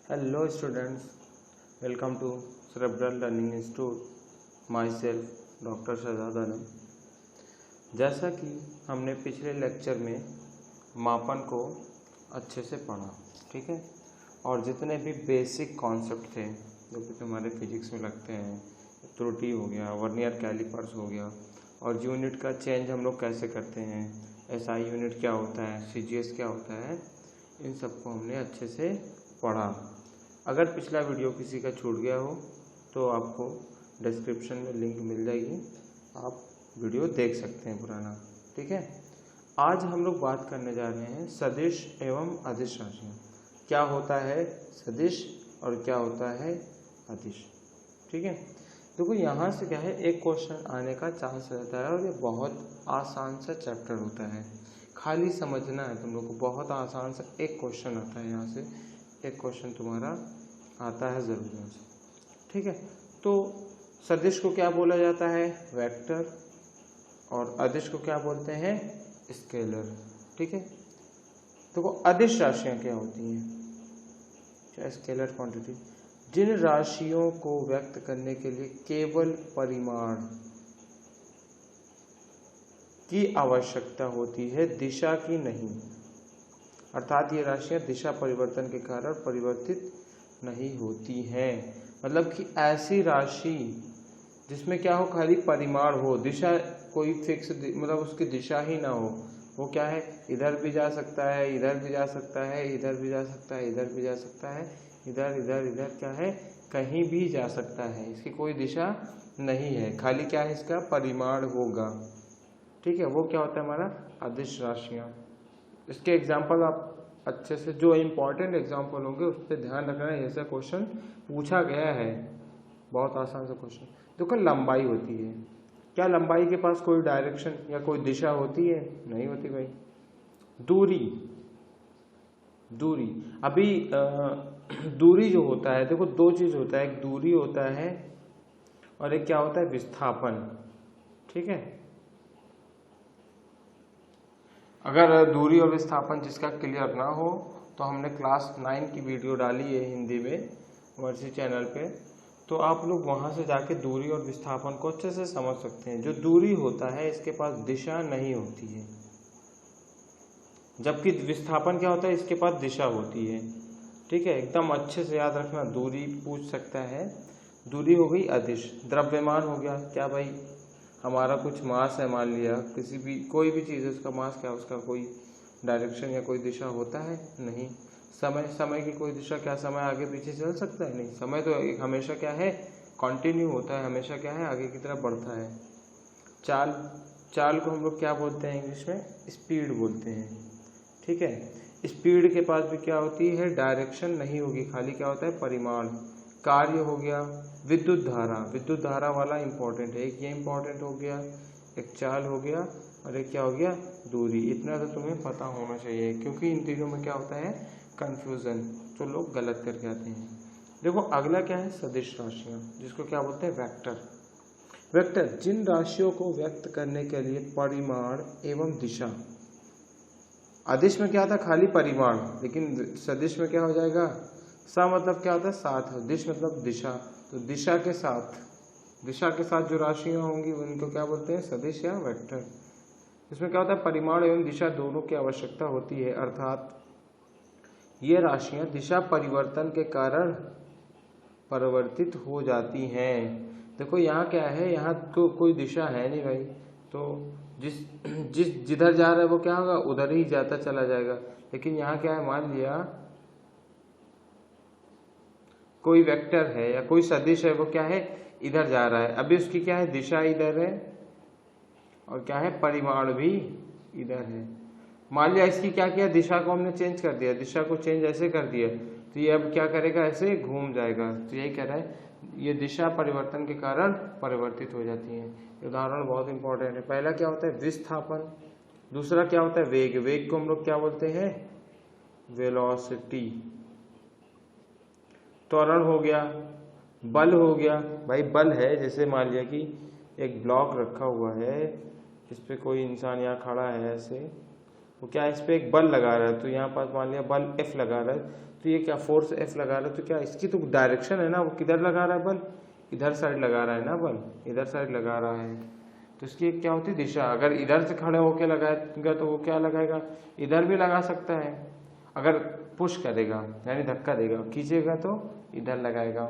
Hello students, welcome to Cerebral Learning Institute. Myself doctor Shahzad Alam. जैसा कि हमने पिछले लेक्चर में मापन को अच्छे से पढ़ा, ठीक है, और जितने भी बेसिक कॉन्सेप्ट थे जो कि हमारे फिजिक्स में लगते हैं, त्रुटि हो गया, वर्नियर कैलिपर्स हो गया, और यूनिट का चेंज हम लोग कैसे करते हैं, एसआई यूनिट क्या होता है, सीजीएस क्या होता है, इन सबको हमने अच्छे से पढ़ा। अगर पिछला वीडियो किसी का छूट गया हो तो आपको डिस्क्रिप्शन में लिंक मिल जाएगी, आप वीडियो देख सकते हैं पुराना, ठीक है। आज हम लोग बात करने जा रहे हैं सदिश एवं अदिश राशियाँ। क्या होता है सदिश और क्या होता है अदिश, ठीक है। देखो यहाँ से क्या है, एक क्वेश्चन आने का चांस रहता है और ये बहुत आसान सा चैप्टर होता है, खाली समझना है तुम लोग को। बहुत आसान सा एक क्वेश्चन आता है, यहाँ से एक क्वेश्चन तुम्हारा आता है ज़रूर यहाँ से, ठीक है। तो सदिश को क्या बोला जाता है, वेक्टर, और अदिश को क्या बोलते हैं, स्केलर, ठीक है। देखो अदिश राशियाँ क्या होती हैं, क्या स्केलर क्वांटिटी, जिन राशियों को व्यक्त करने के लिए केवल परिमाण की आवश्यकता होती है, दिशा की नहीं। अर्थात ये राशियाँ दिशा परिवर्तन के कारण परिवर्तित नहीं होती हैं। मतलब कि ऐसी राशि जिसमें क्या हो, खाली परिमाण हो, दिशा कोई फिक्स, मतलब उसकी दिशा ही ना हो। वो क्या है, इधर भी जा सकता है, इधर भी जा सकता है, इधर भी जा सकता है, इधर भी जा सकता है, इधर इधर इधर क्या है, कहीं भी जा सकता है, इसकी कोई दिशा नहीं है, खाली क्या है, इसका परिमाण होगा, ठीक है। वो क्या होता है हमारा अदिश राशियाँ। इसके एग्जाम्पल आप अच्छे से, जो इम्पोर्टेंट एग्जाम्पल होंगे उस पर ध्यान रखना है, ऐसा क्वेश्चन पूछा गया है, बहुत आसान सा क्वेश्चन। देखो लंबाई होती है, क्या लंबाई के पास कोई डायरेक्शन या कोई दिशा होती है, नहीं होती भाई। दूरी, दूरी अभी दूरी जो होता है, देखो दो चीज होता है, एक दूरी होता है और एक क्या होता है, विस्थापन, ठीक है। अगर दूरी और विस्थापन जिसका क्लियर ना हो तो हमने क्लास 9 की वीडियो डाली है हिंदी में वर्सी चैनल पे, तो आप लोग वहाँ से जाके दूरी और विस्थापन को अच्छे से समझ सकते हैं। जो दूरी होता है इसके पास दिशा नहीं होती है, जबकि विस्थापन क्या होता है, इसके पास दिशा होती है, ठीक है। एकदम अच्छे से याद रखना, दूरी पूछ सकता है। दूरी हो गई अदिश। द्रव्यमान हो गया, क्या भाई हमारा कुछ मास है, मान लिया किसी भी कोई भी चीज़ है, उसका मास क्या, उसका कोई डायरेक्शन या कोई दिशा होता है, नहीं। समय, समय की कोई दिशा, क्या समय आगे पीछे चल सकता है, नहीं। समय तो एक हमेशा क्या है, कंटिन्यू होता है, हमेशा क्या है, आगे की तरफ बढ़ता है। चाल, चाल को हम लोग क्या बोलते हैं इंग्लिश में, स्पीड बोलते हैं, ठीक है। स्पीड के पास भी क्या होती है, डायरेक्शन नहीं होगी, खाली क्या होता है, परिमाण। कार्य हो गया, विद्युत धारा, विद्युत धारा वाला इंपॉर्टेंट है, एक ये इंपॉर्टेंट हो गया, एक चाल हो गया, और एक क्या हो गया, दूरी। इतना तो तुम्हें पता होना चाहिए, क्योंकि इन तीनों में क्या होता है, कंफ्यूजन, तो लोग गलत करके आते हैं। देखो अगला क्या है, सदिश राशियाँ, जिसको क्या बोलते हैं, वेक्टर। वेक्टर जिन राशियों को व्यक्त करने के लिए परिमाण एवं दिशा, अदिश में क्या था, खाली परिमाण, लेकिन सदिश में क्या हो जाएगा, सा मतलब क्या होता है, साथ, दिश मतलब दिशा, तो दिशा के साथ, दिशा के साथ जो राशियां होंगी उनको क्या बोलते हैं, सदिश या वेक्टर। इसमें क्या होता है, परिमाण एवं दिशा दोनों की आवश्यकता होती है, अर्थात ये राशियां दिशा परिवर्तन के कारण परिवर्तित हो जाती हैं। देखो यहाँ क्या है, यहाँ तो कोई दिशा है नहीं भाई, तो जिधर जा रहा है वो क्या होगा, उधर ही जाता चला जाएगा। लेकिन यहाँ क्या है, मान लिया कोई वेक्टर है या कोई सदिश है, वो क्या है, इधर जा रहा है, अभी उसकी क्या है, दिशा इधर है, और क्या है, परिमाण भी इधर है। मान लिया इसकी क्या किया, दिशा को हमने चेंज कर दिया, दिशा को चेंज ऐसे कर दिया, तो ये अब क्या करेगा, ऐसे घूम जाएगा। तो यही कह रहा है, ये दिशा परिवर्तन के कारण परिवर्तित हो जाती है। उदाहरण बहुत इंपॉर्टेंट है। पहला क्या होता है, विस्थापन, दूसरा क्या होता है, वेग। वेग को हम लोग क्या बोलते हैं, वेलोसिटी। त्वरण हो गया, बल हो गया, भाई बल है, जैसे मान लिया कि एक ब्लॉक रखा हुआ है, इस पे कोई इंसान यहाँ खड़ा है ऐसे, वो क्या इस पे एक बल लगा रहा है, तो यहाँ पास मान लिया बल F लगा रहा है, तो ये क्या फोर्स F लगा रहा है, तो क्या इसकी तो डायरेक्शन है ना, वो किधर लगा रहा है बल, इधर साइड लगा रहा है ना बल, इधर साइड लगा रहा है, तो इसकी क्या होती है दिशा। अगर इधर से खड़े होके लगाएगा तो वो क्या लगाएगा, इधर भी लगा सकता है, अगर पुश करेगा यानी धक्का देगा, खींचेगा तो इधर लगाएगा।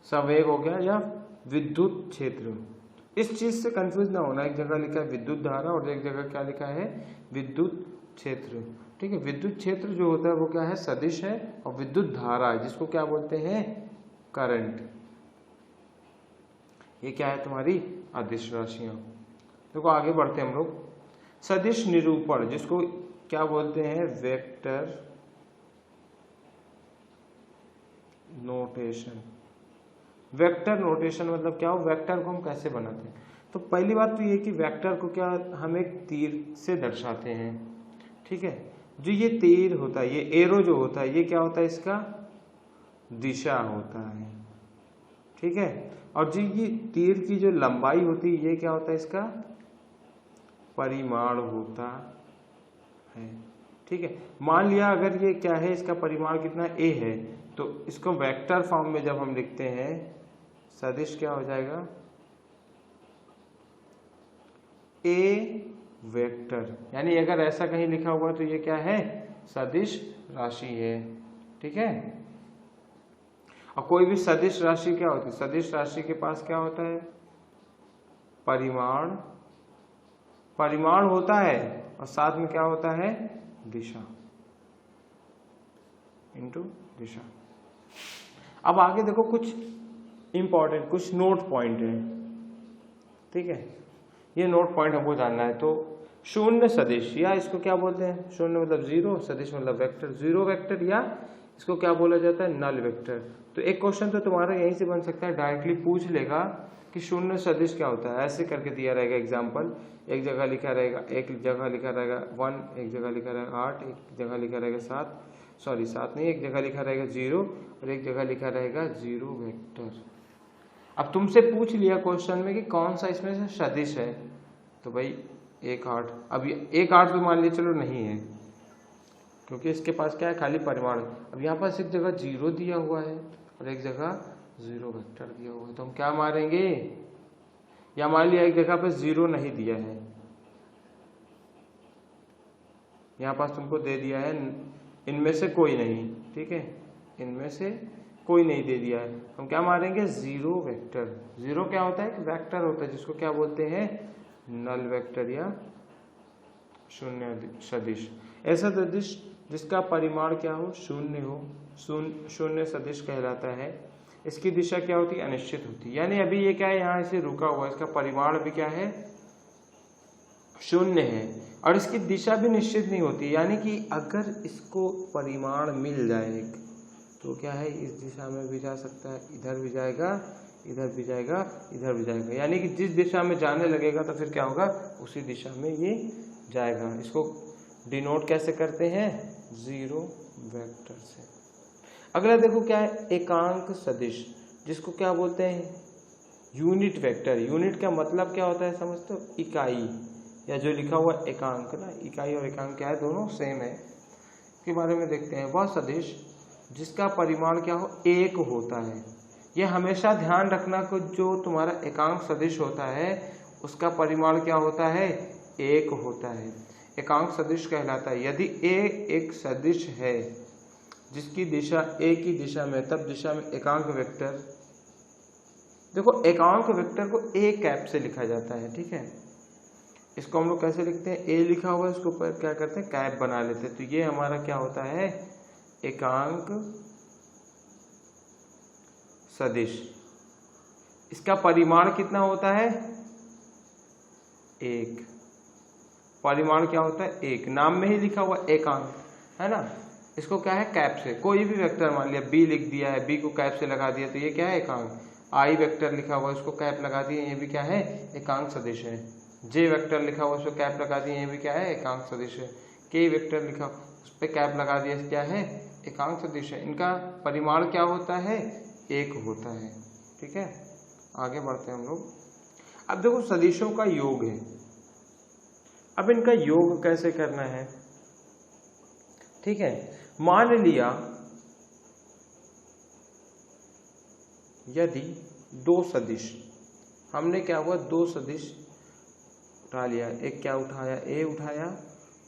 संवेग हो गया या विद्युत क्षेत्र। इस चीज से कंफ्यूज ना होना, एक जगह लिखा है विद्युत धारा और एक जगह क्या लिखा है विद्युत क्षेत्र। ठीक है, विद्युत क्षेत्र जो होता है वो क्या है सदिश है, और विद्युत धारा है जिसको क्या बोलते हैं करंट। ये क्या है तुम्हारी अदिश राशियां। देखो आगे बढ़ते हैं हम लोग। सदिश निरूपण जिसको क्या बोलते हैं वेक्टर नोटेशन। वेक्टर नोटेशन मतलब क्या हो, वेक्टर को हम कैसे बनाते हैं। तो पहली बात तो ये कि वेक्टर को क्या हम एक तीर से दर्शाते हैं। ठीक है, जो ये तीर होता है, ये एरो जो होता है, ये क्या होता है इसका दिशा होता है। ठीक है, और जो ये तीर की जो लंबाई होती है ये क्या होता है इसका परिमाण होता है। ठीक है, मान लिया अगर ये क्या है इसका परिमाण कितना a है, तो इसको वेक्टर फॉर्म में जब हम लिखते हैं सदिश क्या हो जाएगा a वेक्टर, यानी अगर ऐसा कहीं लिखा हुआ तो ये क्या है सदिश राशि है। ठीक है, और कोई भी सदिश राशि क्या होती है, सदिश राशि के पास क्या होता है परिमाण, परिमाण होता है और साथ में क्या होता है दिशा इनटू दिशा। अब आगे देखो कुछ इंपॉर्टेंट कुछ नोट पॉइंट है। ठीक है, ये नोट पॉइंट हमको जानना है। तो शून्य सदिश या इसको क्या बोलते हैं, शून्य मतलब जीरो, सदिश मतलब वेक्टर, जीरो वेक्टर या इसको क्या बोला जाता है नल वेक्टर। तो एक क्वेश्चन तो तुम्हारा यहीं से बन सकता है, डायरेक्टली पूछ लेगा कि शून्य सदिश क्या होता है, ऐसे करके दिया रहेगा एग्जाम्पल। एक जगह लिखा रहेगा, एक जगह लिखा रहेगा 1, एक जगह लिखा रहेगा 8, एक जगह लिखा रहेगा 7, सॉरी 7 नहीं, एक जगह लिखा रहेगा 0 और एक जगह लिखा रहेगा 0 वेक्टर। अब तुमसे पूछ लिया क्वेश्चन में कि कौन सा इसमें से सदिश है, तो भाई 1 8, अब 1 8 तो मान लिया चलो नहीं है क्योंकि इसके पास क्या है खाली परिमाण। अब यहाँ पास एक जगह 0 दिया हुआ है और एक जगह 0 वेक्टर दिया हुआ है, तो हम क्या मारेंगे, या मान लिया एक जगह पे 0 नहीं दिया है, यहाँ पास तुमको दे दिया है इनमें से कोई नहीं। ठीक है, इनमें से कोई नहीं दे दिया है, हम क्या मारेंगे 0 वेक्टर। 0 क्या होता है, वेक्टर होता है जिसको क्या बोलते हैं नल वेक्टर या शून्य सदिश। ऐसा सदिश जिसका परिमाण क्या हो शून्य हो, शून्य सदिश कहलाता है। इसकी दिशा क्या होती है अनिश्चित होती है, यानी अभी ये क्या है यहाँ से रुका हुआ है, इसका परिमाण भी क्या है शून्य है और इसकी दिशा भी निश्चित नहीं होती। यानी कि अगर इसको परिमाण मिल जाए तो क्या है इस दिशा में भी जा सकता है, इधर भी जाएगा, इधर भी जाएगा, इधर भी जाएगा, यानी कि जिस दिशा में जाने लगेगा तो फिर क्या होगा उसी दिशा में ये जाएगा। इसको डिनोट कैसे करते हैं 0 वेक्टर से। अगला देखो क्या है एकांक सदिश, जिसको क्या बोलते हैं यूनिट वेक्टर। यूनिट का मतलब क्या होता है समझते हो, इकाई, या जो लिखा हुआ एकांक ना, इकाई और एकांक क्या है दोनों सेम है, इसके बारे में देखते हैं। वह सदिश जिसका परिमाण क्या हो 1 होता है। यह हमेशा ध्यान रखना कि जो तुम्हारा एकांक सदिश होता है उसका परिमाण क्या होता है 1 होता है, एकांक सदिश कहलाता है। यदि a एक सदिश है जिसकी दिशा a की दिशा में, तब दिशा में एकांक वेक्टर, देखो एकांक वेक्टर को a कैप से लिखा जाता है। ठीक है, इसको हम लोग कैसे लिखते हैं, a लिखा हुआ है इसको ऊपर क्या करते हैं कैप बना लेते हैं, तो ये हमारा क्या होता है एकांक सदिश। इसका परिमाण कितना होता है 1, परिमाण क्या होता है 1, नाम में ही लिखा हुआ एकांक है ना। इसको क्या है कैप से, कोई भी वेक्टर मान लिया b लिख दिया है, b को कैप से लगा दिया तो ये क्या है एकांक। i वेक्टर लिखा हुआ उसको कैप लगा दिए, ये भी क्या है एकांक सदिश है। j वेक्टर लिखा हुआ उसको कैप लगा दिए, ये भी क्या है एकांक सदिश है। k वेक्टर लिखा उस पर कैप लगा दिया, क्या है एकांक सदिश है। इनका परिमाण क्या होता है 1 होता है। ठीक है, आगे बढ़ते हैं हम लोग। अब देखो सदिशों का योग है, अब इनका योग कैसे करना है ठीक है। मान लिया यदि दो सदिश, हमने क्या हुआ, दो सदिश उठा लिया, एक क्या उठाया, ए उठाया,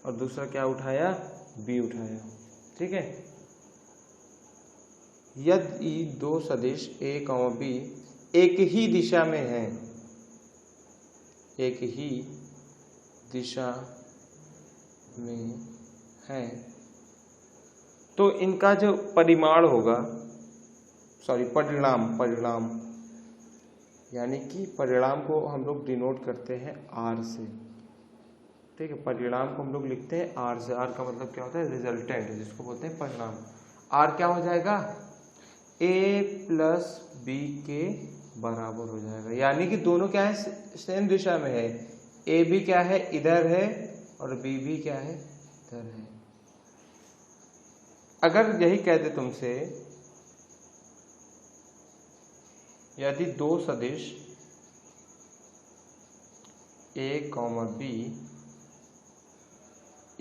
और दूसरा क्या उठाया, बी उठाया, ठीक है। यदि दो सदिश ए कॉमा बी एक ही दिशा में है, एक ही दिशा में है, तो इनका जो परिमाण होगा, परिणाम यानी कि परिणाम को हम लोग डिनोट करते हैं आर से, ठीक है। परिणाम को हम लोग लिखते हैं आर से। आर का मतलब क्या होता है, रिजल्टेंट, जिसको बोलते हैं परिणाम। आर क्या हो जाएगा, ए प्लस बी के बराबर हो जाएगा, यानी कि दोनों क्या है, सेम दिशा में है। ए भी क्या है, इधर है, और बी भी क्या है, इधर है। अगर यही कह दे तुमसे, यदि दो सदिश ए कॉमा बी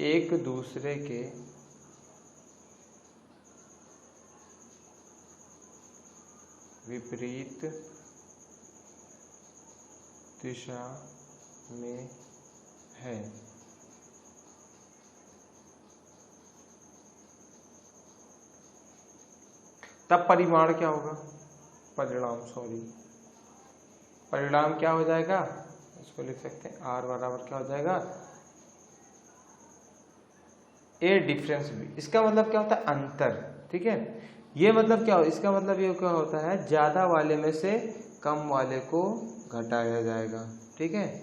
एक दूसरे के विपरीत दिशा में है, तब परिमाण क्या होगा, परिणाम क्या हो जाएगा, इसको लिख सकते हैं आर बराबर क्या हो जाएगा, ए डिफरेंस बी। इसका मतलब क्या होता है, अंतर, ठीक है। ये मतलब क्या हो, इसका मतलब ये क्या होता है, ज्यादा वाले में से कम वाले को घटाया जाएगा, ठीक है।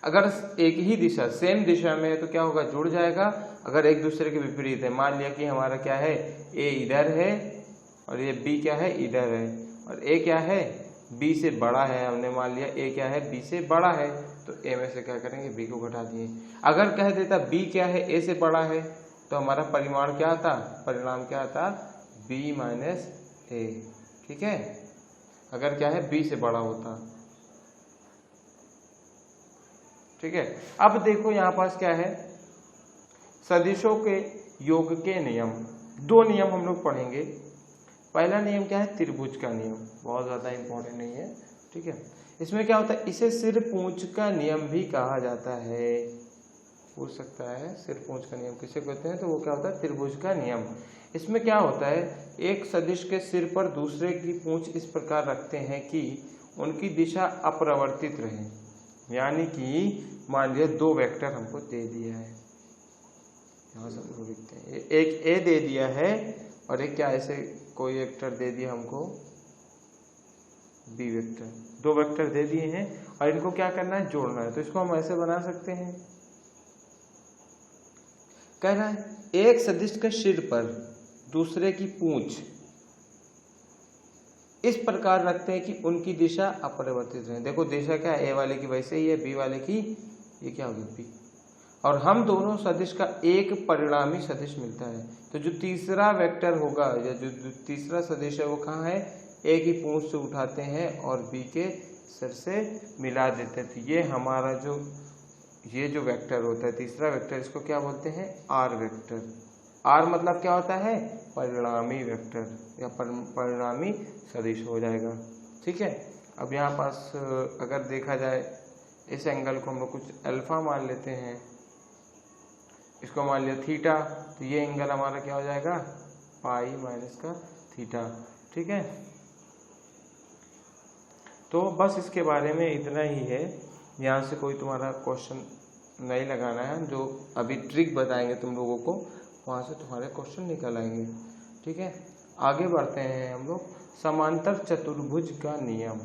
अगर एक ही दिशा, सेम दिशा में है तो क्या होगा, जुड़ जाएगा। अगर एक दूसरे के विपरीत है, मान लिया कि हमारा क्या है, ए इधर है और ये बी क्या है, इधर है, और ए क्या है, बी से बड़ा है, हमने मान लिया ए क्या है, बी से बड़ा है, तो ए में से क्या करेंगे, बी को घटा दिए। अगर कह देता बी क्या है, ए से बड़ा है, तो हमारा परिमाण क्या आता, परिणाम क्या आता, बी माइनस ए, ठीक है। अगर क्या है, बी से बड़ा होता, ठीक है। अब देखो यहाँ पास क्या है, सदिशों के योग के नियम, दो नियम हम लोग पढ़ेंगे। पहला नियम क्या है, त्रिभुज का नियम, बहुत ज्यादा इंपॉर्टेंट नहीं है, ठीक है। इसमें क्या होता है, इसे सिर पूंछ का नियम भी कहा जाता है, पूछ सकता है सिर पूंछ का नियम किसे कहते हैं, तो वो क्या होता है, त्रिभुज का नियम। इसमें क्या होता है, एक सदिश के सिर पर दूसरे की पूंछ इस प्रकार रखते हैं कि उनकी दिशा अपरिवर्तित रहे, यानी कि मान लिया दो वेक्टर हमको दे दिया है, यहाँ से हम लिखते हैं, एक ए दे दिया है और एक क्या ऐसे कोई वेक्टर दे दिया हमको, बी वेक्टर, दो वेक्टर दे दिए हैं और इनको क्या करना है, जोड़ना है। तो इसको हम ऐसे बना सकते हैं, कह रहा है एक सदिश के सिर पर दूसरे की पूंछ इस प्रकार रखते हैं कि उनकी दिशा अपरिवर्तित रहे। देखो दिशा क्या है, ए वाले की वैसे ही है, बी वाले की ये क्या होगी, बी, और हम दोनों सदिश का एक परिणामी सदिश मिलता है। तो जो तीसरा वेक्टर होगा या जो तीसरा सदिश है वो कहाँ है, ए की पूंछ से उठाते हैं और बी के सिर से मिला देते हैं। तो ये हमारा ये जो वेक्टर होता है तीसरा वेक्टर, इसको क्या बोलते हैं, आर वेक्टर। आर मतलब क्या होता है, परिणामी वेक्टर या परिणामी सदिश हो जाएगा, ठीक है। अब यहाँ पास अगर देखा जाए, इस एंगल को हम लोग कुछ अल्फा मान लेते हैं, इसको मान लिया थीटा, तो ये एंगल हमारा क्या हो जाएगा, पाई माइनस का थीटा, ठीक है। तो बस इसके बारे में इतना ही है, यहाँ से कोई तुम्हारा क्वेश्चन नहीं लगाना है, जो अभी ट्रिक बताएंगे तुम लोगों को वहाँ से तुम्हारे क्वेश्चन निकल आएंगे, ठीक है। आगे बढ़ते हैं हम लोग, समांतर चतुर्भुज का नियम,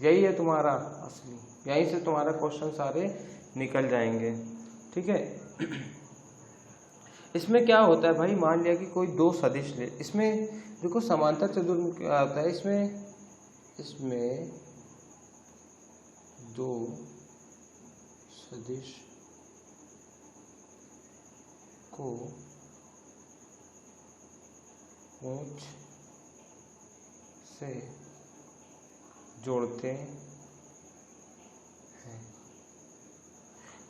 यही है तुम्हारा असली, यहीं से तुम्हारा क्वेश्चन सारे निकल जाएंगे, ठीक है। इसमें क्या होता है भाई, मान लिया कि कोई दो सदिश ले, इसमें देखो समांतर चतुर्भुज क्या होता है, इसमें दो सदिश को पूंछ से जोड़ते हैं।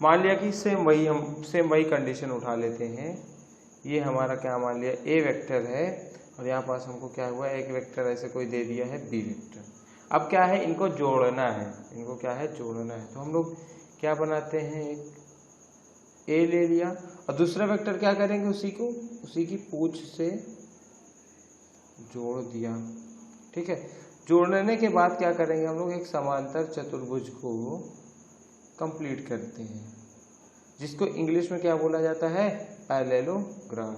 मान लिया कि सेम वही कंडीशन उठा लेते हैं ये हमारा क्या मान लिया ए वेक्टर है, और यहाँ पास हमको क्या हुआ एक वेक्टर ऐसे कोई दे दिया है बी वेक्टर। अब क्या है, इनको जोड़ना है, इनको क्या है जोड़ना है। तो हम लोग क्या बनाते हैं, एक ए ले लिया और दूसरा वेक्टर क्या करेंगे, उसी की पूंछ से जोड़ दिया। ठीक है, जोड़ने के बाद क्या करेंगे हम लोग, एक समांतर चतुर्भुज को कंप्लीट करते हैं, जिसको इंग्लिश में क्या बोला जाता है, पैरेललोग्राम।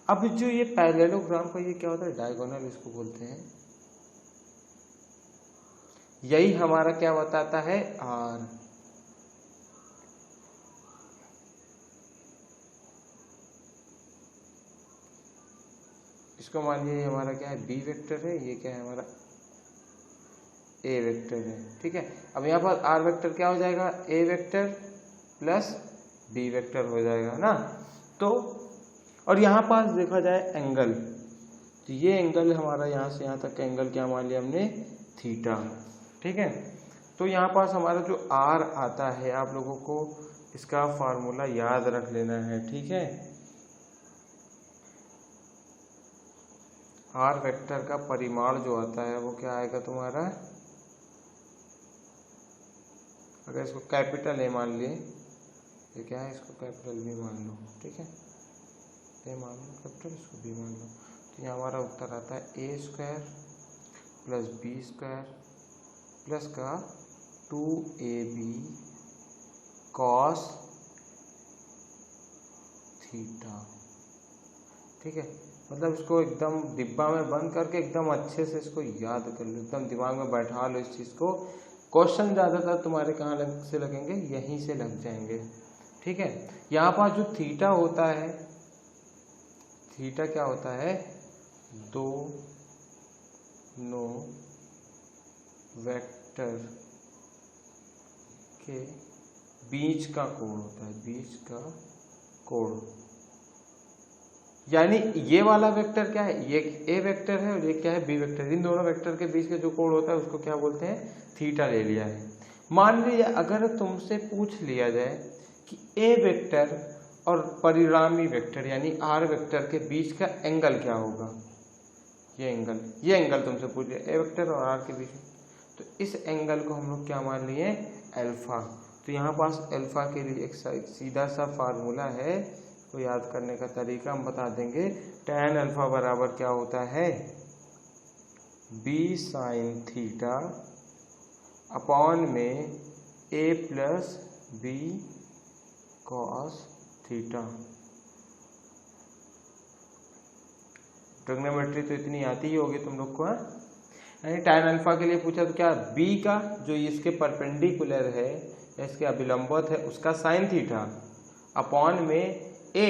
अब जो ये पैरेललोग्राम का ये क्या होता है, डायगोनल इसको बोलते हैं। यही हमारा क्या बताता है, आर। इसको मान लीजिए हमारा क्या है, बी वेक्टर है, ये क्या है हमारा ए वेक्टर है। ठीक है, अब यहाँ पर आर वेक्टर क्या हो जाएगा, ए वेक्टर प्लस बी वेक्टर हो जाएगा ना। तो और यहाँ पास देखा जाए एंगल, तो ये एंगल हमारा यहाँ से यहाँ तक का एंगल क्या मान लिया हमने, थीटा। ठीक है, तो यहाँ पास हमारा जो आर आता है, आप लोगों को इसका फार्मूला याद रख लेना है। ठीक है, आर वेक्टर का परिमाण जो आता है वो क्या आएगा तुम्हारा, अगर इसको कैपिटल ए मान लिए, ये क्या है, इसको कैपिटल बी मान लो। ठीक है, ए मान लो कैपिटल, इसको बी मान लो, तो ये हमारा उत्तर आता है ए square plus B square plus का 2ab कॉस थीटा। ठीक है, मतलब इसको एकदम डिब्बा में बंद करके एकदम अच्छे से इसको याद कर लो, एकदम दिमाग में बैठा लो इस चीज़ को। क्वेश्चन ज़्यादातर तुम्हारे कहाँ से लगेंगे, यहीं से लग जाएंगे। ठीक है, यहाँ पर जो थीटा होता है, थीटा क्या होता है, दोनों वेक्टर के बीच का कोण होता है, बीच का कोण। यानी ये वाला वेक्टर क्या है, ये ए वेक्टर है और ये क्या है, बी वेक्टर। इन दोनों वेक्टर के बीच का जो कोण होता है उसको क्या बोलते हैं, थीटा ले लिया है। मान लीजिए अगर तुमसे पूछ लिया जाए कि ए वेक्टर और परिणामी वेक्टर यानी आर वेक्टर के बीच का एंगल क्या होगा, ये एंगल तुमसे पूछ लिया ए वेक्टर और आर के बीच, तो इस एंगल को हम लोग क्या मान लिए, अल्फा। तो यहाँ पास अल्फा के लिए एक सीधा सा फार्मूला है, वो याद करने का तरीका हम बता देंगे। tan अल्फा बराबर क्या होता है, बी साइन थीटा अपॉन में a plus b cos theta. Trigonometry तो इतनी आती ही होगी तुम लोग को। यानी tan अल्फा के लिए पूछा तो क्या, b का जो इसके परपेंडिकुलर है या इसके अभिलंबवत है उसका साइन थीटा अपॉन में a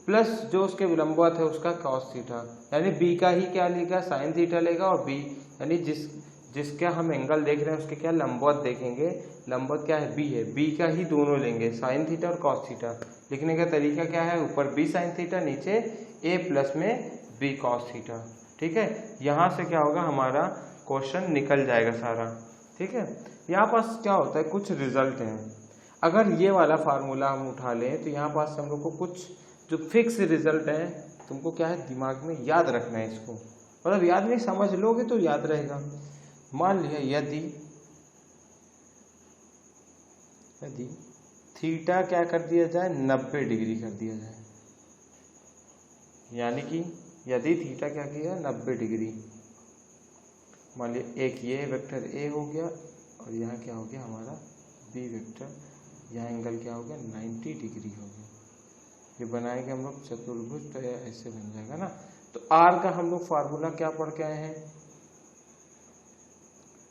प्लस जो उसके विलंबवत है उसका कॉस थीटा। यानी b का ही क्या लेगा, साइन थीटा लेगा, और b यानी जिसका हम एंगल देख रहे हैं उसके क्या लंबवत देखेंगे, लंबवत क्या है, b है, b का ही दोनों लेंगे, साइन थीटा और कॉस थीटा। लिखने का तरीका क्या है, ऊपर b साइन थीटा, नीचे a प्लस में b कॉस थीटा। ठीक है, यहाँ से क्या होगा, हमारा क्वेश्चन निकल जाएगा सारा। ठीक है, यहाँ पास क्या होता है, कुछ रिजल्ट हैं। अगर ये वाला फार्मूला हम उठा लें तो यहाँ पास हम लोग को कुछ जो फिक्स रिजल्ट है तुमको क्या है दिमाग में याद रखना है इसको, मतलब याद नहीं, समझ लोगे तो याद रहेगा। मान लिया यदि थीटा क्या कर दिया जाए, 90 डिग्री कर दिया जाए, यानी कि यदि थीटा क्या किया, 90 डिग्री। मान लिया एक ये वेक्टर ए हो गया और यहाँ क्या हो गया हमारा बी वेक्टर, यहाँ एंगल क्या हो गया, 90 डिग्री हो गया। ये बनाएंगे हम लोग चतुर्भुज, तो ऐसे बन जाएगा ना। तो आर का हम लोग फार्मूला क्या पढ़ के आए हैं,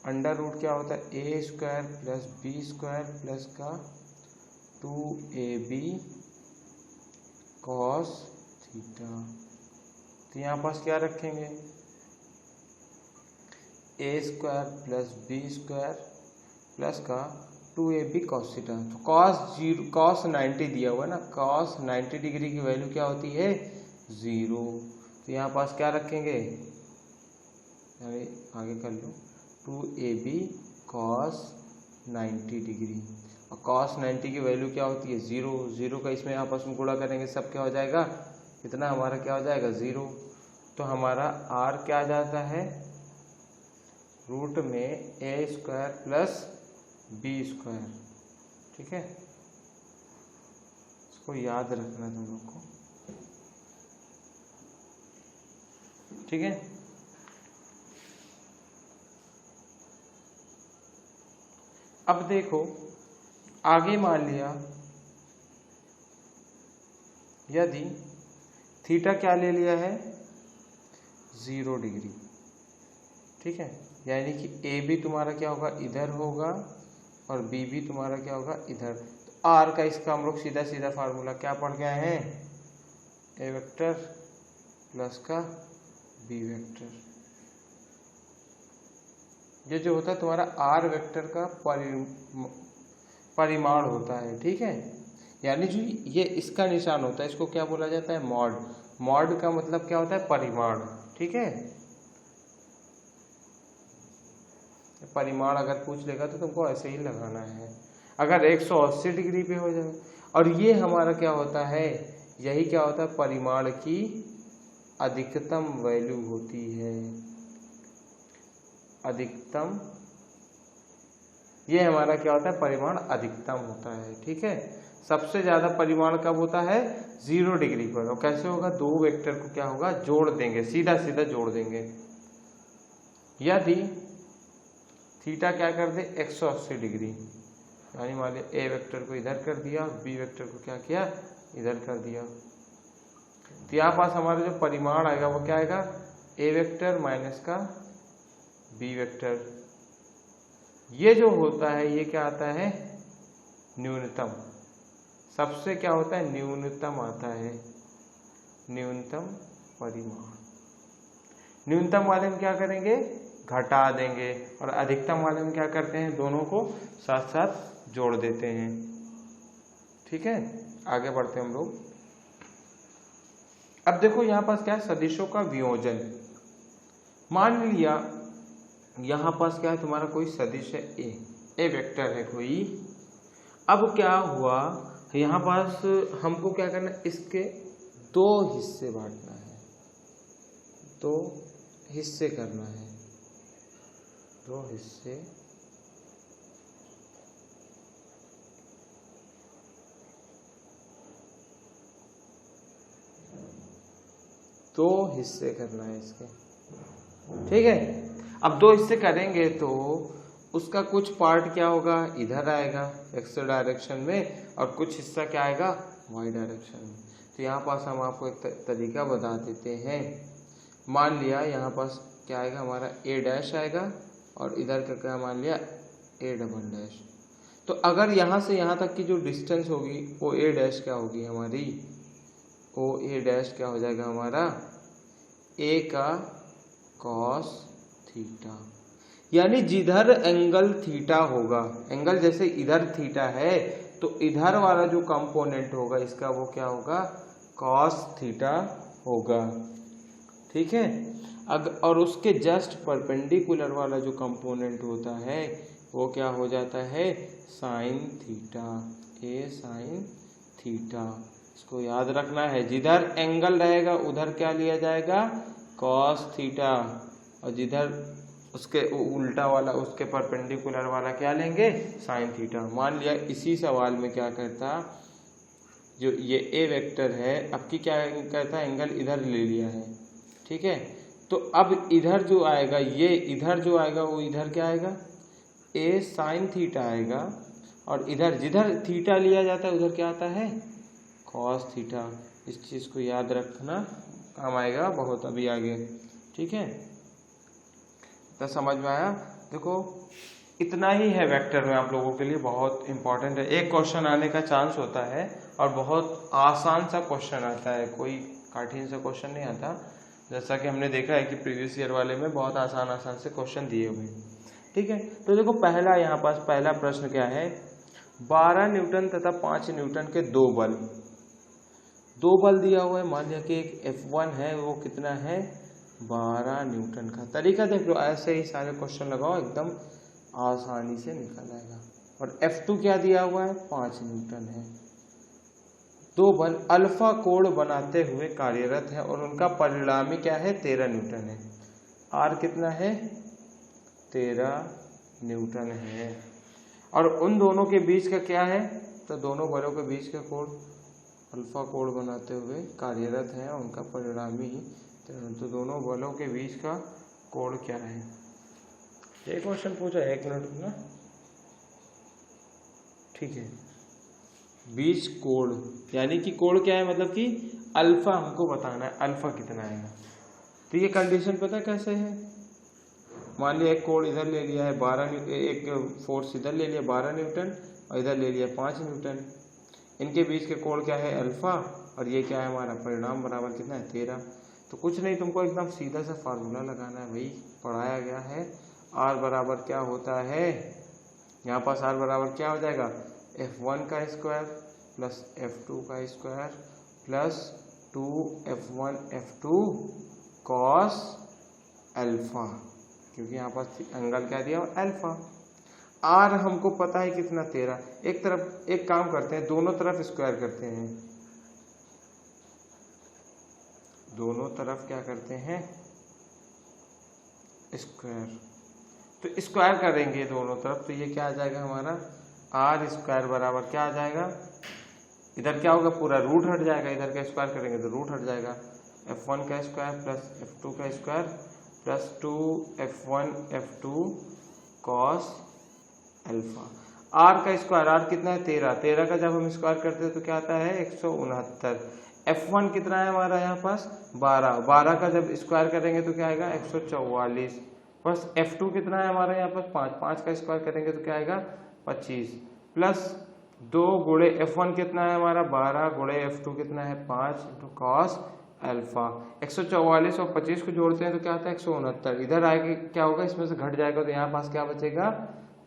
अंडर रूट क्या होता है, ए square plus B square plus का 2ab कॉस थीटा। तो यहाँ पास क्या रखेंगे, a square plus B square plus का 2ab कॉस थीटा। तो कॉस 90 दिया हुआ है ना, कॉस 90 डिग्री की वैल्यू क्या होती है, 0। तो यहाँ पास क्या रखेंगे, अरे आगे कर लो, 2ab कॉस 90 डिग्री, और कॉस 90 की वैल्यू क्या होती है, 0। 0 का इसमें आपस में गुणा करेंगे सब क्या हो जाएगा, इतना हमारा क्या हो जाएगा 0। तो हमारा r क्या आ जाता है रूट में a² प्लस b²। ठीक है, इसको याद रखना तुम लोग को। ठीक है, अब देखो आगे मान लिया यदि थीटा क्या ले लिया है 0 डिग्री। ठीक है, यानी कि ए भी तुम्हारा क्या होगा इधर होगा और बी भी तुम्हारा क्या होगा इधर। तो आर का इसका हम लोग सीधा सीधा फार्मूला क्या पढ़ गए हैं, ए वेक्टर प्लस का बी वेक्टर। ये जो होता है तुम्हारा आर वेक्टर का परिमाण होता है। ठीक है, यानी जो ये इसका निशान होता है इसको क्या बोला जाता है मॉड। मॉड का मतलब क्या होता है परिमाण। ठीक है, परिमाण अगर पूछ लेगा तो तुमको ऐसे ही लगाना है। अगर 180 डिग्री पे हो जाए और ये हमारा क्या होता है, यही क्या होता है परिमाण की अधिकतम वैल्यू होती है। अधिकतम, ये हमारा क्या होता है परिमाण अधिकतम होता है। ठीक है, सबसे ज्यादा परिमाण कब होता है 0 डिग्री पर। और कैसे होगा, दो वेक्टर को क्या होगा जोड़ देंगे, सीधा सीधा जोड़ देंगे। यदि थीटा क्या कर दे 180 डिग्री, यानी मान लिया ए वेक्टर को इधर कर दिया और बी वेक्टर को क्या किया इधर कर दिया, तो यहाँ पास हमारा जो परिमाण आएगा वो क्या आएगा ए वेक्टर माइनस का बी वेक्टर। ये जो होता है ये क्या आता है न्यूनतम। सबसे क्या होता है न्यूनतम आता है, न्यूनतम परिमाण। न्यूनतम वाले में क्या करेंगे घटा देंगे और अधिकतम वाले में क्या करते हैं दोनों को साथ साथ जोड़ देते हैं। ठीक है, आगे बढ़ते हैं हम लोग। अब देखो यहाँ पास क्या है सदिशों का वियोजन। मान लिया यहाँ पास क्या है तुम्हारा कोई सदिश है ए वेक्टर है कोई। अब क्या हुआ यहाँ पास हमको क्या करना है, इसके दो हिस्से बांटना है, दो हिस्से करना है, दो हिस्से। दो हिस्से करना है इसके। ठीक है, अब दो हिस्से करेंगे तो उसका कुछ पार्ट क्या होगा इधर आएगा एक्स डायरेक्शन में और कुछ हिस्सा क्या आएगा वाई डायरेक्शन में। तो यहाँ पास हम आपको एक तरीका बता देते हैं। मान लिया यहाँ पास क्या आएगा हमारा ए डैश आएगा और इधर का क्या मान लिया ए डबल डैश। तो अगर यहाँ से यहाँ तक की जो डिस्टेंस होगी वो ए डैश क्या होगी हमारी, ओ ए डैश क्या हो जाएगा हमारा ए का कॉस थीटा। यानी जिधर एंगल थीटा होगा, एंगल जैसे इधर थीटा है तो इधर वाला जो कंपोनेंट होगा इसका वो क्या होगा कॉस थीटा होगा। ठीक है, और उसके जस्ट परपेंडिकुलर वाला जो कंपोनेंट होता है वो क्या हो जाता है साइन थीटा, ए साइन थीटा। इसको याद रखना है, जिधर एंगल रहेगा उधर क्या लिया जाएगा कॉस थीटा और जिधर उसके उल्टा वाला उसके परपेंडिकुलर वाला क्या लेंगे साइन थीटा। मान लिया इसी सवाल में क्या करता, जो ये ए वेक्टर है अब की क्या करता एंगल इधर ले लिया है। ठीक है, तो अब इधर जो आएगा ये इधर जो आएगा वो इधर क्या आएगा ए साइन थीटा आएगा और इधर जिधर थीटा लिया जाता है उधर क्या आता है कॉस थीटा। इस चीज को याद रखना काम आएगा बहुत अभी आगे। ठीक है, तो समझ में आया। देखो इतना ही है वेक्टर में आप लोगों के लिए, बहुत इंपॉर्टेंट है। एक क्वेश्चन आने का चांस होता है और बहुत आसान सा क्वेश्चन आता है, कोई कठिन सा क्वेश्चन नहीं आता। जैसा कि हमने देखा है कि प्रीवियस ईयर वाले में बहुत आसान आसान से क्वेश्चन दिए हुए हैं। ठीक है, तो देखो पहला यहाँ पास पहला प्रश्न क्या है 12 न्यूटन तथा 5 न्यूटन के दो बल दिया हुआ है। मान लिया कि एक F1 है वो कितना है 12 न्यूटन का। तरीका देख लो, ऐसे ही सारे क्वेश्चन लगाओ एकदम आसानी से निकल आएगा। और F2 क्या दिया हुआ है 5 न्यूटन है। दो बल अल्फा कोण बनाते हुए कार्यरत हैं और उनका परिणामी क्या है 13 न्यूटन है। आर कितना है 13 न्यूटन है। और उन दोनों के बीच का क्या है, तो दोनों बलों के बीच का कोण अल्फा कोण बनाते हुए कार्यरत है, उनका परिणामी तो दोनों बलों के बीच का कोण क्या है। ये क्वेश्चन पूछा है, 1 मिनट ना, ठीक है। बीच कोण यानी कि कोण क्या है, मतलब कि अल्फा हमको बताना है, अल्फा कितना आएगा। तो ये कंडीशन पता कैसे है, मान लिया एक कोण इधर ले लिया है 12 न्यूटन, एक फोर्स इधर ले लिया 12 न्यूटन और इधर ले लिया 5 न्यूटन। इनके बीच के कोण क्या है अल्फा, और ये क्या है हमारा परिणाम बराबर कितना है 13। तो कुछ नहीं, तुमको एकदम सीधा सा फार्मूला लगाना है भाई, पढ़ाया गया है। आर बराबर क्या होता है, यहाँ पास आर बराबर क्या हो जाएगा F1 का स्क्वायर प्लस F2 का square plus 2F1 F2 cos alpha, क्योंकि यहाँ पास एंगल क्या दिया अल्फा। आर हमको पता है कितना 13। एक तरफ एक काम करते हैं, दोनों तरफ स्क्वायर करते हैं, दोनों तरफ क्या करते हैं स्क्वायर। तो स्क्वायर करेंगे दोनों तरफ, तो ये क्या आ जाएगा हमारा आर स्क्वायर बराबर क्या आ जाएगा, इधर क्या होगा पूरा रूट हट जाएगा, इधर का स्क्वायर करेंगे तो रूट हट जाएगा। F1 का स्क्वायर प्लस F2 का square plus 2F1 F2 cos alpha. R का स्क्वायर, आर कितना है 13, 13 का जब हम स्क्वायर करते हैं तो क्या आता है 169। F1 कितना है हमारा यहाँ पास 12, 12 का जब स्क्वायर करेंगे तो क्या आएगा 144 प्लस F2 कितना है हमारा यहाँ पास 5, 5 का स्क्वायर करेंगे तो क्या आएगा 25 प्लस 2 गुणे F1 कितना है हमारा 12 गुणे F2 कितना है 5 इंटू कॉस अल्फा। 144 और 25 को जोड़ते हैं तो क्या आता है 169। इधर आएगा क्या होगा, इसमें से घट जाएगा तो यहाँ पास क्या बचेगा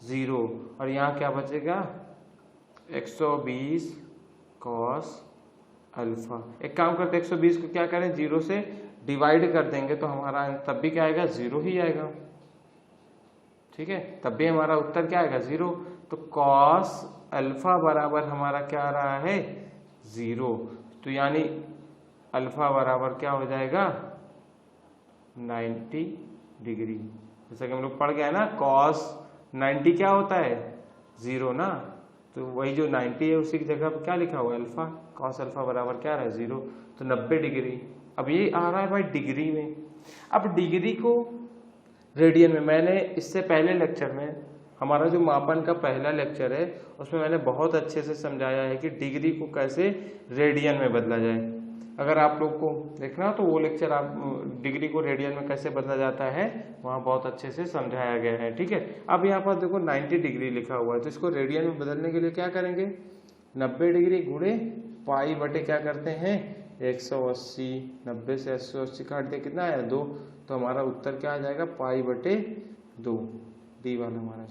0, और यहाँ क्या बचेगा 120 कॉस अल्फा। एक काम करते 120 को क्या करें 0 से डिवाइड कर देंगे तो हमारा तब भी क्या आएगा 0 ही आएगा, ठीक है, तब भी हमारा उत्तर क्या आएगा 0। तो कॉस अल्फा बराबर हमारा क्या आ रहा है 0, तो यानी अल्फा बराबर क्या हो जाएगा 90 डिग्री। जैसा कि हम लोग पढ़ गया है ना, कॉस 90 क्या होता है 0 ना, तो वही जो 90 है उसी की जगह पर क्या लिखा हुआ है अल्फा, कॉस अल्फा बराबर क्या रहा है 0, तो 90 डिग्री। अब ये आ रहा है भाई डिग्री में। अब डिग्री को रेडियन में, मैंने इससे पहले लेक्चर में, हमारा जो मापन का पहला लेक्चर है उसमें मैंने बहुत अच्छे से समझाया है कि डिग्री को कैसे रेडियन में बदला जाए। अगर आप लोग को देखना हो तो वो लेक्चर आप डिग्री को रेडियन में कैसे बदला जाता है वहाँ बहुत अच्छे से समझाया गया है, ठीक है। अब यहाँ पर देखो 90 डिग्री लिखा हुआ है, तो इसको रेडियन में बदलने के लिए क्या करेंगे 90 डिग्री गुणे पाई बटे क्या करते हैं 180। 90 से 180 काट दिया कितना आया 2, तो हमारा उत्तर क्या आ जाएगा पाई बटे 2, डी वाला हमारा।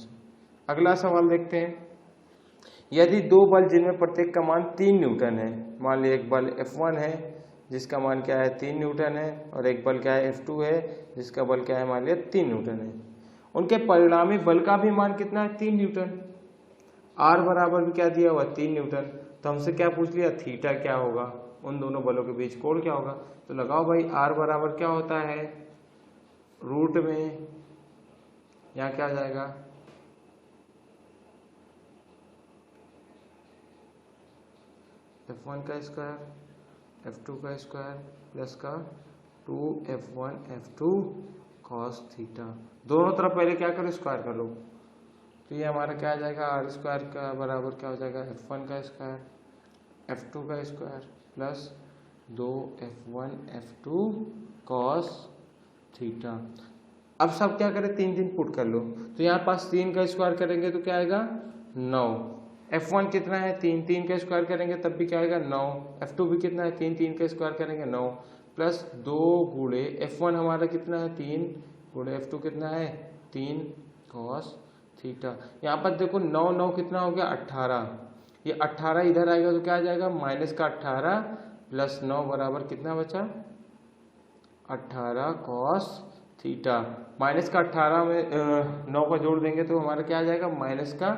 अगला सवाल देखते हैं। यदि दो बल जिनमें प्रत्येक का मान 3 न्यूटन है, मान लिया एक बल F1 है जिसका मान क्या है 3 न्यूटन है, और एक बल क्या है F2 है जिसका बल क्या है मान लिया 3 न्यूटन है, उनके परिणामी बल का भी मान कितना है 3 न्यूटन। R बराबर भी क्या दिया हुआ 3 न्यूटन, तो हमसे क्या पूछ लिया थीटा क्या होगा, उन दोनों बलों के बीच कोण क्या होगा। तो लगाओ भाई R बराबर क्या होता है रूट में, यहाँ क्या आ जाएगा F1 का स्क्वायर F2 का स्क्वायर प्लस का 2F1 F2 cos थीटा। दोनों तरफ पहले क्या करो स्क्वायर कर लो, तो ये हमारा क्या आ जाएगा आर स्क्वायर का बराबर क्या हो जाएगा F1 का स्क्वायर F2 का square plus 2F1 F2 cos theta. अब सब क्या करें 3 3 पुट कर लो, तो यहाँ पास 3 का स्क्वायर करेंगे तो क्या आएगा 9। F1 कितना है 3, 3 का स्क्वायर करेंगे तब भी क्या आएगा 9। F2 भी कितना है 3, 3 का स्क्वायर करेंगे 9 प्लस 2 गुणे F1 हमारा कितना है 3 गुणे F2 कितना है 3 cos थीटा। यहाँ पर देखो 9 9 कितना हो गया 18, ये 18 इधर आएगा तो क्या आ जाएगा माइनस का 18 प्लस 9 बराबर कितना बचा 18 cos थीटा। माइनस का 18 में 9 का जोड़ देंगे तो हमारा क्या आ जाएगा माइनस का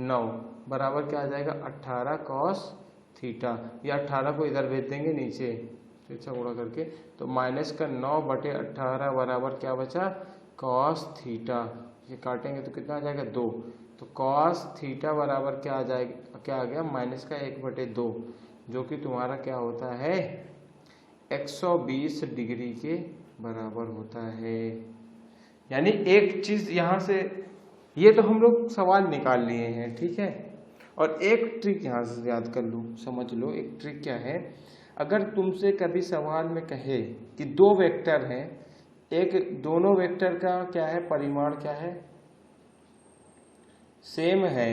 9 बराबर क्या आ जाएगा 18 cos थीटा। या 18 को इधर भेज देंगे नीचे तिरछा गुणा करके, तो -9/18 बराबर क्या बचा, कॉस थीटा। ये काटेंगे तो कितना आ जाएगा 2, तो कॉस थीटा बराबर क्या आ जाएगा, क्या आ गया -1/2, जो कि तुम्हारा क्या होता है 120 डिग्री के बराबर होता है। यानी एक चीज यहाँ से, ये तो हम लोग सवाल निकाल लिए हैं, ठीक है। और एक ट्रिक यहाँ से याद कर लो, समझ लो एक ट्रिक क्या है। अगर तुमसे कभी सवाल में कहे कि दो वेक्टर हैं, एक दोनों वेक्टर का क्या है परिमाण क्या है, सेम है,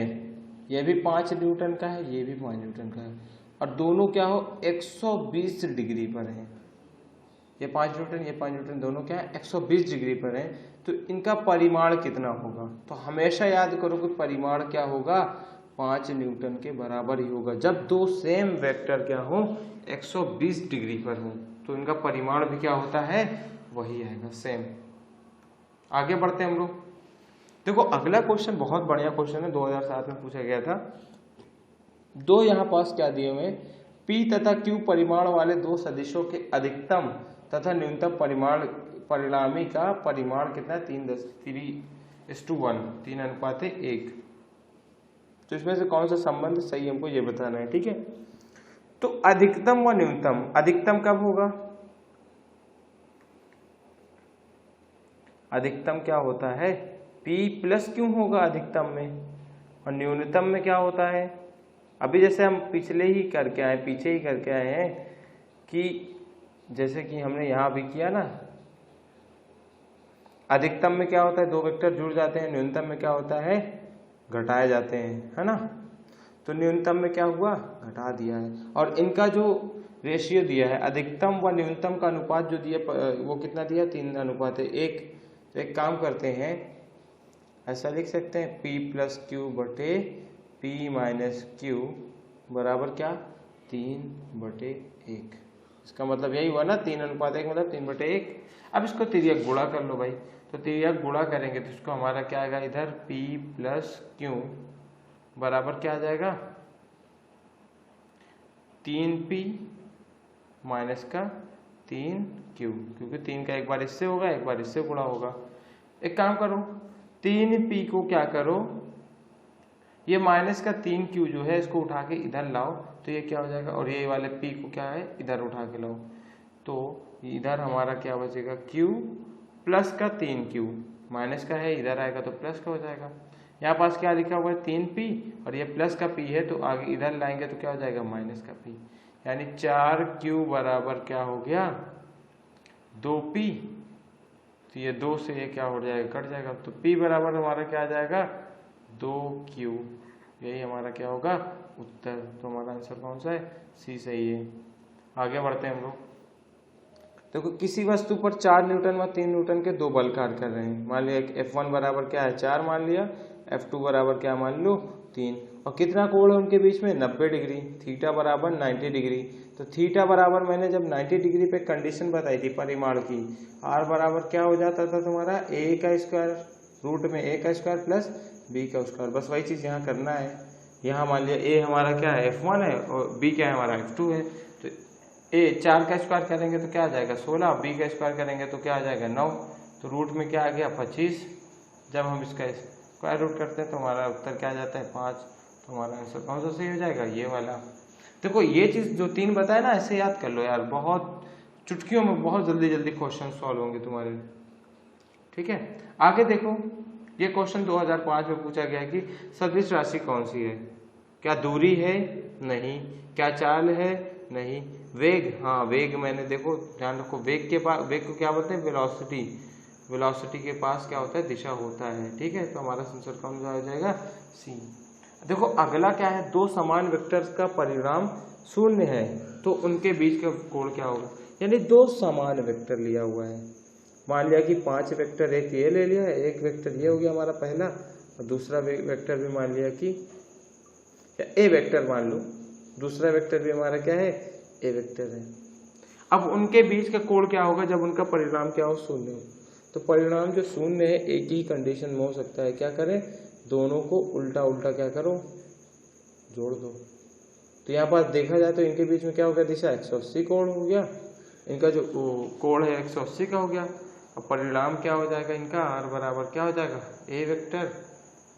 ये भी 5 न्यूटन का है, ये भी 5 न्यूटन का है, और दोनों क्या हो 120 डिग्री पर है, ये 5 न्यूटन ये 5 न्यूटन, दोनों क्या है 120 डिग्री पर है, तो इनका परिमाण कितना होगा। तो हमेशा याद करो कि परिमाण क्या होगा 5 न्यूटन के बराबर ही होगा। जब दो सेम वेक्टर क्या हो 120 डिग्री पर हो, तो इनका परिमाण भी क्या होता है वही आएगा, सेम। आगे बढ़ते हैं हम लोग। देखो अगला क्वेश्चन बहुत बढ़िया क्वेश्चन है, 2007 में पूछा गया था। दो यहाँ पास क्या दिए हुए, P तथा Q परिमाण वाले दो सदिशों के अधिकतम तथा न्यूनतम परिणामी का परिमाण कितना है 3:1, 3:1। तो इसमें से कौन सा संबंध सही हमको ये बताना है, ठीक है। तो अधिकतम व न्यूनतम, अधिकतम कब होगा, अधिकतम क्या होता है P + Q होगा अधिकतम में, और न्यूनतम में क्या होता है, अभी जैसे हम पीछे ही करके आए हैं कि जैसे कि हमने यहाँ भी किया ना, अधिकतम में क्या होता है दो वेक्टर जुड़ जाते हैं, न्यूनतम में क्या होता है घटाए जाते हैं, है ना। तो न्यूनतम में क्या हुआ घटा दिया है, और इनका जो रेशियो दिया है अधिकतम व न्यूनतम का अनुपात जो दिया वो कितना दिया 3:1। तो एक काम करते हैं, ऐसा लिख सकते हैं P + Q बटे P - Q बराबर क्या 3/1। इसका मतलब यही हुआ ना 3:1 मतलब 3/1। अब इसको तिर्यक गुणा कर लो भाई, तो तिर्यक गुणा करेंगे तो इसको हमारा क्या आएगा इधर P + Q बराबर क्या आ जाएगा 3P - 3Q, क्योंकि 3 का एक बार इससे होगा एक बार इससे गुणा होगा। एक काम करो 3P को क्या करो, ये -3Q जो है इसको उठा के इधर लाओ, तो ये क्या हो जाएगा, और ये वाले P को क्या है इधर उठा के लाओ, तो इधर हमारा क्या बचेगा Q + 3Q, माइनस का है इधर आएगा तो प्लस का हो जाएगा। यहाँ पास क्या लिखा हुआ है 3P, और ये प्लस का P है तो आगे इधर लाएंगे तो क्या हो जाएगा माइनस का P, यानी 4Q बराबर क्या हो गया 2P। तो ये 2 से ये क्या हो जाएगा कट जाएगा, तो P बराबर हमारा क्या आ जाएगा 2Q। यही हमारा क्या होगा उत्तर। तो हमारा आंसर कौन सा है C सही है। आगे बढ़ते हैं हम लोग। देखो किसी वस्तु पर 4 न्यूटन व 3 न्यूटन के दो बल कार्य कर रहे हैं। मान लिया F1 बराबर क्या है 4 मान लिया, F2 बराबर क्या मान लो 3, और कितना कोण है उनके बीच में 90 डिग्री, थीटा बराबर 90 डिग्री। तो थीटा बराबर मैंने जब 90 डिग्री पे कंडीशन बताई थी परिमाण की, R बराबर क्या हो जाता था तुम्हारा a² रूट में a² प्लस b²। बस वही चीज़ यहाँ करना है। यहाँ मान लिया a हमारा क्या है F1 है और b क्या है हमारा F2 है, तो a 4 का स्क्वायर करेंगे तो क्या आ जाएगा 16, b का स्क्वायर करेंगे तो क्या आ जाएगा 9, तो रूट में क्या आ गया 25। जब हम इसका स्क्वायर रूट करते हैं तो हमारा उत्तर क्या आ जाता है 5। तो हमारा आंसर कौन सा सही हो जाएगा ये वाला। देखो ये चीज़ जो 3 बताया ना ऐसे याद कर लो यार, बहुत चुटकियों में बहुत जल्दी जल्दी क्वेश्चन सॉल्व होंगे तुम्हारे, ठीक है। आगे देखो ये क्वेश्चन 2005 में पूछा गया है कि सदिश राशि कौन सी है। क्या दूरी है नहीं, क्या चाल है नहीं, वेग, हाँ वेग मैंने देखो ध्यान रखो वेग के पास, वेग को क्या बोलते हैं वेलोसिटी, वेलोसिटी के पास क्या होता है दिशा होता है, ठीक है। तो हमारा आंसर कौन सा हो जाएगा सी। देखो अगला क्या है, दो समान वेक्टर्स का परिणाम 0 है तो उनके बीच का कोण क्या होगा। यानी दो समान वेक्टर लिया हुआ है, मान लिया कि 5 वेक्टर, एक ये ले लिया, एक वेक्टर ये हो गया हमारा पहला, और दूसरा वेक्टर भी मान लिया कि ए वेक्टर मान लो, दूसरा वेक्टर भी हमारा क्या है ए वेक्टर है। अब उनके बीच का कोण क्या होगा जब उनका परिणाम क्या हो 0 हो। तो परिणाम जो 0 है एक ही कंडीशन में हो सकता है, क्या करें दोनों को उल्टा उल्टा क्या करो जोड़ दो, तो यहाँ पर देखा जाए तो इनके बीच में क्या हो गया, दिशा 180 कोण हो गया, इनका जो कोण है 180 का हो गया। अब परिणाम क्या हो जाएगा इनका, r बराबर क्या हो जाएगा, a वेक्टर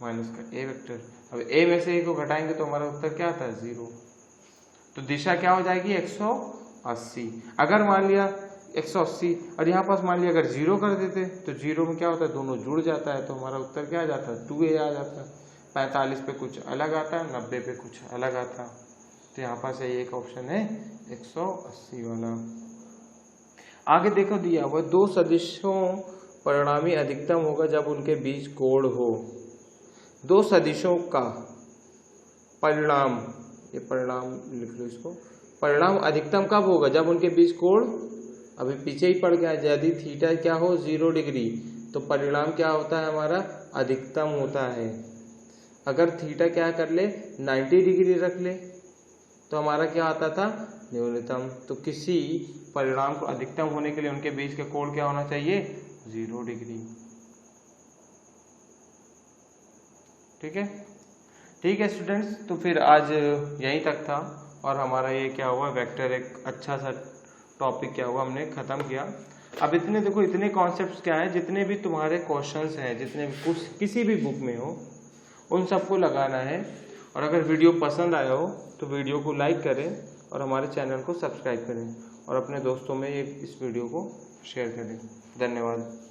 माइनस का a वेक्टर। अब a में से a को घटाएंगे तो हमारा उत्तर क्या आता है, 0। तो दिशा क्या हो जाएगी, 180। अगर मान लिया 180 और यहाँ पास मान लिया अगर 0 कर देते तो 0 में क्या होता है, दोनों जुड़ जाता है, तो हमारा उत्तर क्या आ जाता है, 2a आ जाता है। 45 पे कुछ अलग आता है, 90 पे कुछ अलग आता है, तो यहाँ पास एक ऑप्शन है 180 वाला। आगे देखो दिया हुआ, दो सदिशों परिणामी अधिकतम होगा जब उनके बीच कोण हो। दो सदिशों का परिणाम, ये परिणाम लिख लो इसको, परिणाम अधिकतम कब होगा, जब उनके बीच कोण, अभी पीछे ही पड़ गया, यदि थीटा क्या हो 0 डिग्री तो परिणाम क्या होता है हमारा, अधिकतम होता है। अगर थीटा क्या कर ले 90 डिग्री रख ले तो हमारा क्या आता था, न्यूनतम। तो किसी परिणाम को अधिकतम होने के लिए उनके बीच का कोण क्या होना चाहिए, 0 डिग्री। ठीक है स्टूडेंट्स, तो फिर आज यहीं तक था और हमारा ये क्या हुआ, वेक्टर एक अच्छा सा टॉपिक क्या हुआ हमने खत्म किया। अब इतने देखो, इतने कॉन्सेप्ट्स क्या है, जितने भी तुम्हारे क्वेश्चंस हैं, जितने भी कुछ किसी भी बुक में हो उन सबको लगाना है। और अगर वीडियो पसंद आया हो तो वीडियो को लाइक करें और हमारे चैनल को सब्सक्राइब करें और अपने दोस्तों में इस वीडियो को शेयर करें। धन्यवाद।